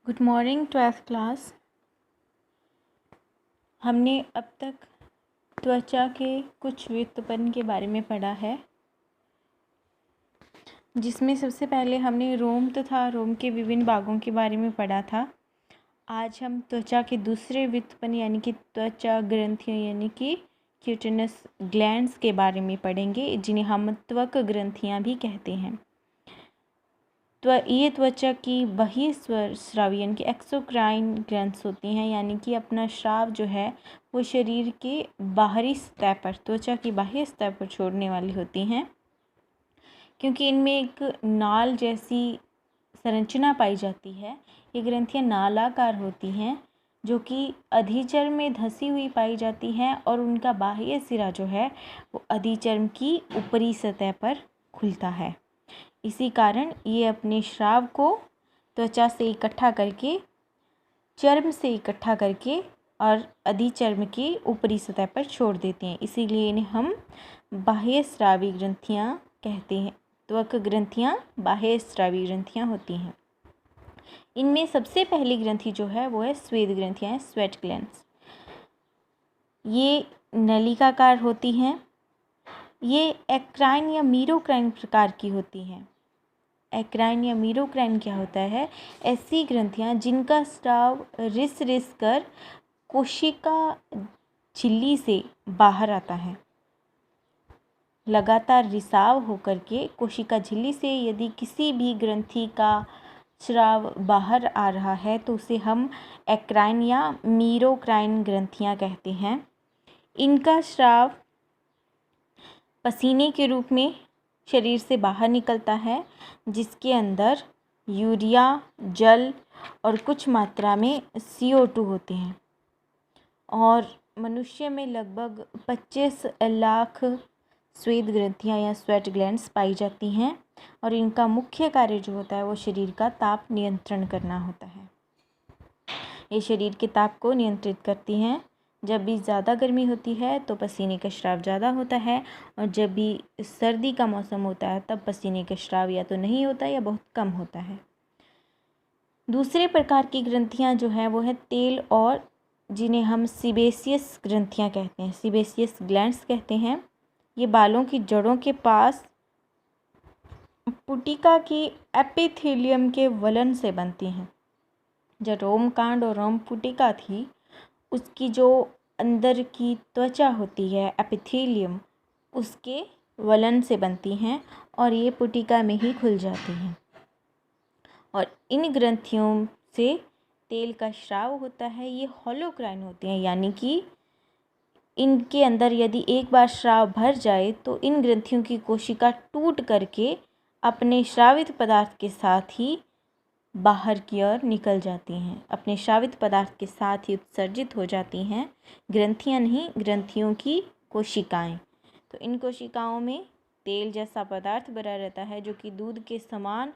Good morning 12th class. हमने अब तक त्वचा के कुछ व्युत्पन्न के बारे में पढ़ा है, जिसमें सबसे पहले हमने रोम तथा रोम के विभिन्न भागों के बारे में पढ़ा था। आज हम त्वचा के दूसरे व्युत्पन्न यानी कि त्वचा ग्रंथियों यानी कि क्यूटेनस ग्लैंड्स के बारे में पढ़ेंगे, जिन्हें हम त्वक ग्रंथियां भी कहते हैं। ये त्वचा की बहिःस्रावी यानी कि एक्सोक्राइन ग्रंथ्स होती हैं, यानी कि अपना स्राव जो है वो शरीर के बाहरी सतह पर, त्वचा की बाह्य सतह पर छोड़ने वाली होती हैं, क्योंकि इनमें एक नाल जैसी संरचना पाई जाती है। ये ग्रंथियां नालाकार होती हैं, जो कि अधिचर्म में धंसी हुई पाई जाती हैं, और उनका बाह्य सिरा जो है वो अधिचर्म की ऊपरी सतह पर खुलता है। इसी कारण ये अपने स्राव को त्वचा से इकट्ठा करके, चर्म से इकट्ठा करके और अधिचर्म की ऊपरी सतह पर छोड़ देते हैं। इसीलिए इन्हें हम बाह्यस्रावी ग्रंथियां कहते हैं। त्वक ग्रंथियां बाह्यस्रावी ग्रंथियां होती हैं। इनमें सबसे पहली ग्रंथि जो है वो है स्वेद ग्रंथियां, स्वेट ग्लैंड्स। ये नलिकाकार होती हैं। ये एक्राइन या मीरोक्राइन प्रकार की होती हैं। एक्राइन या मीरोक्राइन क्या होता है? ऐसी ग्रंथियां जिनका स्राव रिस कर कोशिका झिल्ली से बाहर आता है। लगातार रिसाव होकर के कोशिका झिल्ली से यदि किसी भी ग्रंथि का स्राव बाहर आ रहा है तो उसे हम एक्राइन या मीरोक्राइन ग्रंथियां कहते हैं। इनका स्राव पसीने के रूप में शरीर से बाहर निकलता है, जिसके अंदर यूरिया, जल और कुछ मात्रा में CO2 होते हैं। और मनुष्य में लगभग 25 लाख स्वेद ग्रंथियां या स्वेट ग्लैंड्स पाई जाती हैं, और इनका मुख्य कार्य जो होता है वो शरीर का ताप नियंत्रण करना होता है। ये शरीर के ताप को नियंत्रित करती हैं। जब भी ज़्यादा गर्मी होती है तो पसीने का स्राव ज़्यादा होता है, और जब भी सर्दी का मौसम होता है तब पसीने का स्राव या तो नहीं होता या बहुत कम होता है। दूसरे प्रकार की ग्रंथियां जो हैं वो है तेल, और जिन्हें हम सीबेसियस ग्रंथियां कहते हैं, सीबेसियस ग्लैंड्स कहते हैं। ये बालों की जड़ों के पास पुटिका की एपिथेलियम के वलन से बनती हैं। जो रोमकांड और रोम पुटिका थी, उसकी जो अंदर की त्वचा होती है एपिथेलियम, उसके वलन से बनती हैं, और ये पुटिका में ही खुल जाती हैं। और इन ग्रंथियों से तेल का स्राव होता है। ये होलोक्राइन होती हैं, यानी कि इनके अंदर यदि एक बार स्राव भर जाए तो इन ग्रंथियों की कोशिका टूट करके अपने स्रावित पदार्थ के साथ ही बाहर की ओर निकल जाती हैं, अपने स्रावित पदार्थ के साथ ही उत्सर्जित हो जाती हैं। ग्रंथियां नहीं, ग्रंथियों की कोशिकाएं। तो इन कोशिकाओं में तेल जैसा पदार्थ भरा रहता है, जो कि दूध के समान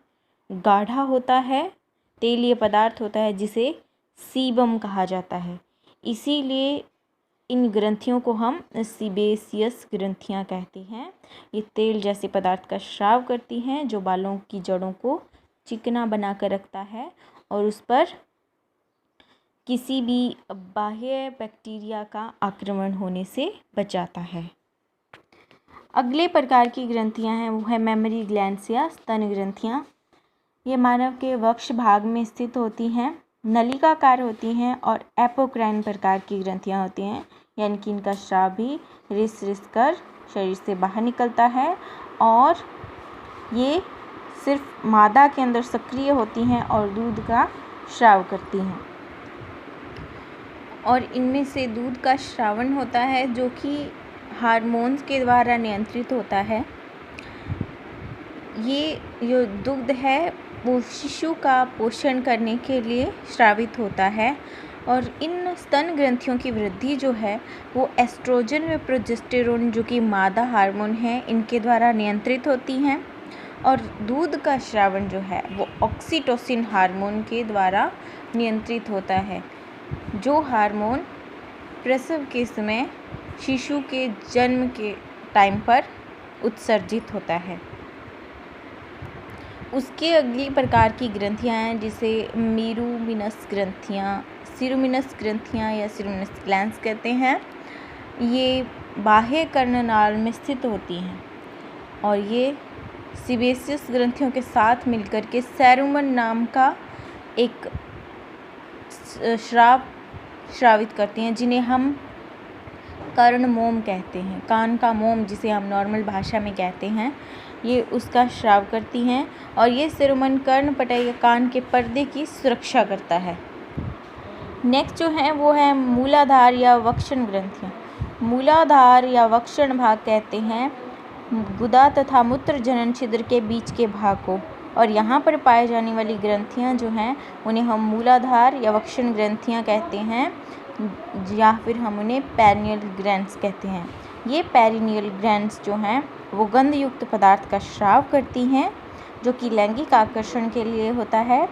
गाढ़ा होता है। तेल ये पदार्थ होता है जिसे सीबम कहा जाता है। इसीलिए इन ग्रंथियों को हम सीबेसियस ग्रंथियां कहते हैं। ये तेल जैसे पदार्थ का स्राव करती हैं, जो बालों की जड़ों को चिकना बनाकर रखता है और उस पर किसी भी बाह्य बैक्टीरिया का आक्रमण होने से बचाता है। अगले प्रकार की ग्रंथियां हैं वो है मेमरी ग्लैंड्स या स्तन ग्रंथियां। ये मानव के वक्ष भाग में स्थित होती हैं, नलिकाकार होती हैं और एपोक्राइन प्रकार की ग्रंथियां होती हैं, यानी कि इनका स्राव भी रिस कर शरीर से बाहर निकलता है, और ये सिर्फ मादा के अंदर सक्रिय होती हैं और दूध का स्राव करती हैं। और इनमें से दूध का स्रावण होता है, जो कि हार्मोन्स के द्वारा नियंत्रित होता है। ये जो दुग्ध है वो शिशु का पोषण करने के लिए स्रावित होता है। और इन स्तन ग्रंथियों की वृद्धि जो है वो एस्ट्रोजन व प्रोजेस्टेरोन, जो कि मादा हार्मोन है, इनके द्वारा नियंत्रित होती हैं। और दूध का स्रावण जो है वो ऑक्सीटोसिन हार्मोन के द्वारा नियंत्रित होता है, जो हार्मोन प्रसव के समय शिशु के जन्म के टाइम पर उत्सर्जित होता है। उसके अगली प्रकार की ग्रंथियाँ हैं जिसे मीरूमिनस ग्रंथियाँ, सीरूमिनस ग्रंथियाँ या सीरूमिनस ग्लैंड्स कहते हैं। ये बाह्य कर्णनाल में स्थित होती हैं और ये सीबेसियस ग्रंथियों के साथ मिलकर के सेरुमन नाम का एक श्रावित करती हैं, जिन्हें हम कर्ण मोम कहते हैं। कान का मोम जिसे हम नॉर्मल भाषा में कहते हैं, ये उसका श्राव करती हैं और ये सेरुमन कर्ण पटल या कान के पर्दे की सुरक्षा करता है। नेक्स्ट जो है वो है मूलाधार या वक्षण ग्रंथियाँ। मूलाधार या वक्षण भाग कहते हैं गुदा तथा मूत्र जनन छिद्र के बीच के भाग को, और यहाँ पर पाए जाने वाली ग्रंथियाँ जो हैं उन्हें हम मूलाधार या वक्षण ग्रंथियाँ कहते हैं, या फिर हम उन्हें पेरिनियल ग्लैंड्स कहते हैं। ये पेरिनियल ग्लैंड्स जो हैं वो गंध युक्त पदार्थ का स्राव करती हैं, जो कि लैंगिक आकर्षण के लिए होता है,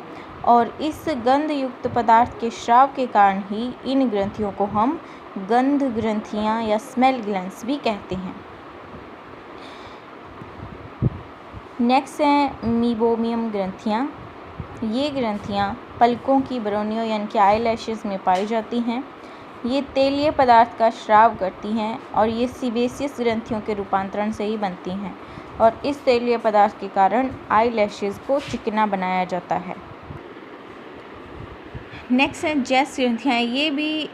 और इस गंध युक्त पदार्थ के स्राव के कारण ही इन ग्रंथियों को हम गंध ग्रंथियाँ या स्मेल ग्लैंड्स भी कहते हैं। नेक्स्ट है मीबोमियम ग्रंथियाँ। ये ग्रंथियाँ पलकों की बरौनियों यानी कि आईलैशेस में पाई जाती हैं। ये तेलीय पदार्थ का स्राव करती हैं और ये सीबेसियस ग्रंथियों के रूपांतरण से ही बनती हैं, और इस तेलीय पदार्थ के कारण आईलैशेस को चिकना बनाया जाता है। नेक्स्ट है जैस ग्रंथियाँ। ये भी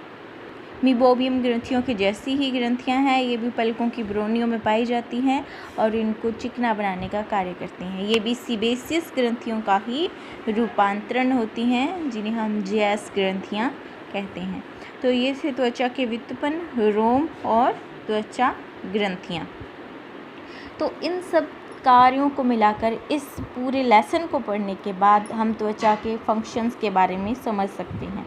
मीबोमियम ग्रंथियों की जैसी ही ग्रंथियाँ हैं। ये भी पलकों की बरौनियों में पाई जाती हैं और इनको चिकना बनाने का कार्य करती हैं। ये भी सीबेसियस ग्रंथियों का ही रूपांतरण होती हैं, जिन्हें हम जैस ग्रंथियाँ कहते हैं। तो ये से त्वचा के व्युत्पन्न, रोम और त्वचा ग्रंथियाँ। तो इन सब कार्यों को मिलाकर इस पूरे लेसन को पढ़ने के बाद हम त्वचा के फंक्शंस के बारे में समझ सकते हैं।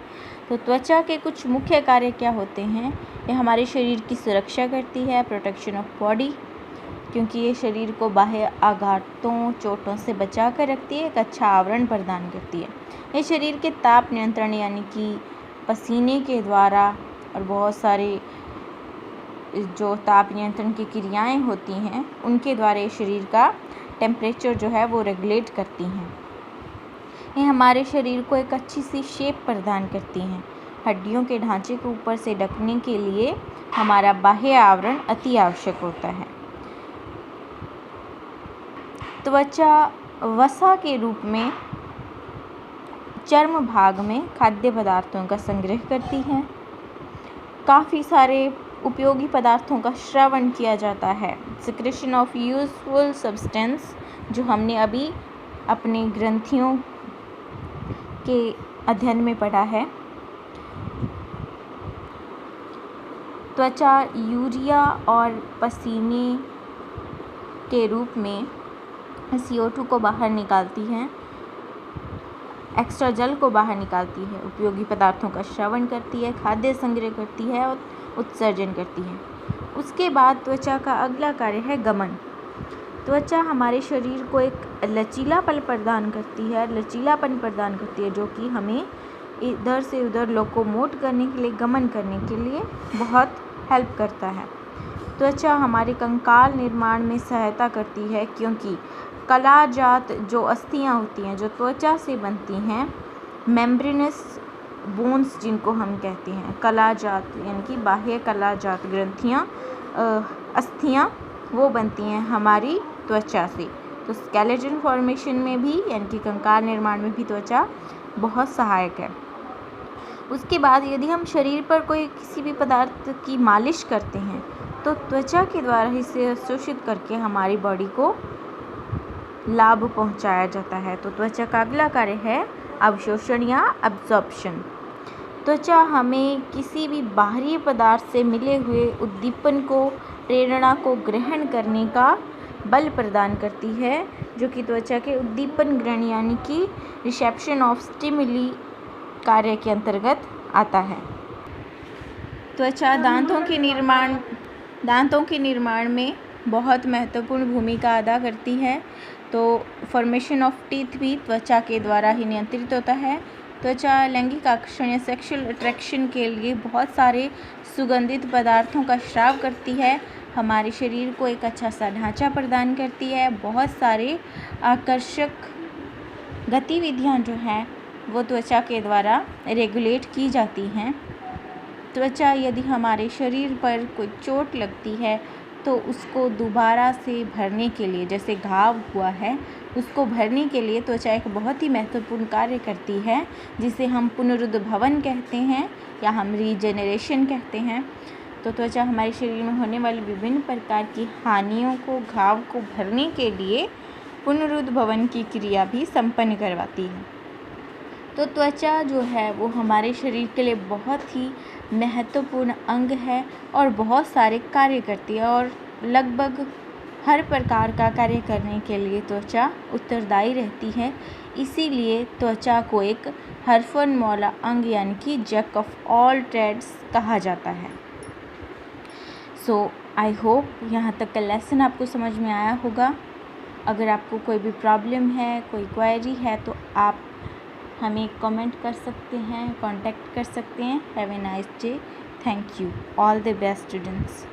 तो त्वचा के कुछ मुख्य कार्य क्या होते हैं? ये हमारे शरीर की सुरक्षा करती है, प्रोटेक्शन ऑफ बॉडी, क्योंकि ये शरीर को बाह्य आघातों, चोटों से बचा कर रखती है, एक अच्छा आवरण प्रदान करती है। ये शरीर के ताप नियंत्रण यानी कि पसीने के द्वारा और बहुत सारे जो ताप नियंत्रण की क्रियाएं होती हैं उनके द्वारा शरीर का टेम्परेचर जो है वो रेगुलेट करती हैं। ये हमारे शरीर को एक अच्छी सी शेप प्रदान करती हैं। हड्डियों के ढांचे को ऊपर से ढकने के लिए हमारा बाह्य आवरण अति आवश्यक होता है। त्वचा वसा के रूप में चर्म भाग में खाद्य पदार्थों का संग्रह करती है। काफ़ी सारे उपयोगी पदार्थों का श्रवण किया जाता है। सिक्रेशन ऑफ यूजफुल सब्सटेंस, जो हमने अभी अपने ग्रंथियों के अध्ययन में पढ़ा है। त्वचा यूरिया और पसीने के रूप में CO2 को बाहर निकालती है, एक्स्ट्रा जल को बाहर निकालती है, उपयोगी पदार्थों का श्रवण करती है, खाद्य संग्रह करती है और उत्सर्जन करती है। उसके बाद त्वचा का अगला कार्य है गमन। त्वचा हमारे शरीर को एक लचीलापन प्रदान करती है, जो कि हमें इधर से उधर लोकोमोट करने के लिए, गमन करने के लिए बहुत हेल्प करता है। त्वचा हमारे कंकाल निर्माण में सहायता करती है, क्योंकि कलाजात जो अस्थियां होती हैं जो त्वचा से बनती हैं, मेम्ब्रेनस बोन्स जिनको हम कहते हैं, कलाजात यानी कि बाह्य कलाजात ग्रंथियां, अस्थियां, वो बनती हैं हमारी त्वचा से। तो स्केलेटन फॉर्मेशन में भी यानी कि कंकाल निर्माण में भी त्वचा बहुत सहायक है। उसके बाद यदि हम शरीर पर कोई किसी भी पदार्थ की मालिश करते हैं तो त्वचा के द्वारा इसे अवशोषित करके हमारी बॉडी को लाभ पहुंचाया जाता है। तो त्वचा का अगला कार्य है अवशोषण या अब्जॉर्प्शन। त्वचा हमें किसी भी बाहरी पदार्थ से मिले हुए उद्दीपन को, प्रेरणा को ग्रहण करने का बल प्रदान करती है, जो कि त्वचा के उद्दीपन ग्रहण यानी कि रिसेप्शन ऑफ स्टिमुली कार्य के अंतर्गत आता है। त्वचा दांतों के निर्माण में बहुत महत्वपूर्ण भूमिका अदा करती है। तो फॉर्मेशन ऑफ टीथ भी त्वचा के द्वारा ही नियंत्रित होता है। त्वचा लैंगिक आकर्षण या सेक्सुअल अट्रैक्शन के लिए बहुत सारे सुगंधित पदार्थों का स्राव करती है, हमारे शरीर को एक अच्छा सा ढांचा प्रदान करती है, बहुत सारे आकर्षक गतिविधियाँ जो हैं वो त्वचा के द्वारा रेगुलेट की जाती हैं। त्वचा यदि हमारे शरीर पर कोई चोट लगती है तो उसको दोबारा से भरने के लिए, जैसे घाव हुआ है उसको भरने के लिए त्वचा एक बहुत ही महत्वपूर्ण कार्य करती है, जिसे हम पुनरुद्भवन कहते हैं या हम रीजेनरेशन कहते हैं। तो त्वचा हमारे शरीर में होने वाली विभिन्न प्रकार की हानियों को, घाव को भरने के लिए पुनरुद्भवन की क्रिया भी संपन्न करवाती है। तो त्वचा जो है वो हमारे शरीर के लिए बहुत ही महत्वपूर्ण अंग है और बहुत सारे कार्य करती है, और लगभग हर प्रकार का कार्य करने के लिए त्वचा उत्तरदायी रहती है। इसीलिए त्वचा को एक हरफनमौला अंग यानी कि जैक ऑफ ऑल ट्रेड्स कहा जाता है। सो आई होप यहाँ तक का लेसन आपको समझ में आया होगा। अगर आपको कोई भी प्रॉब्लम है, कोई क्वेरी है, तो आप हमें कमेंट कर सकते हैं, कांटेक्ट कर सकते हैं। Have a nice day. Thank you. All the best students.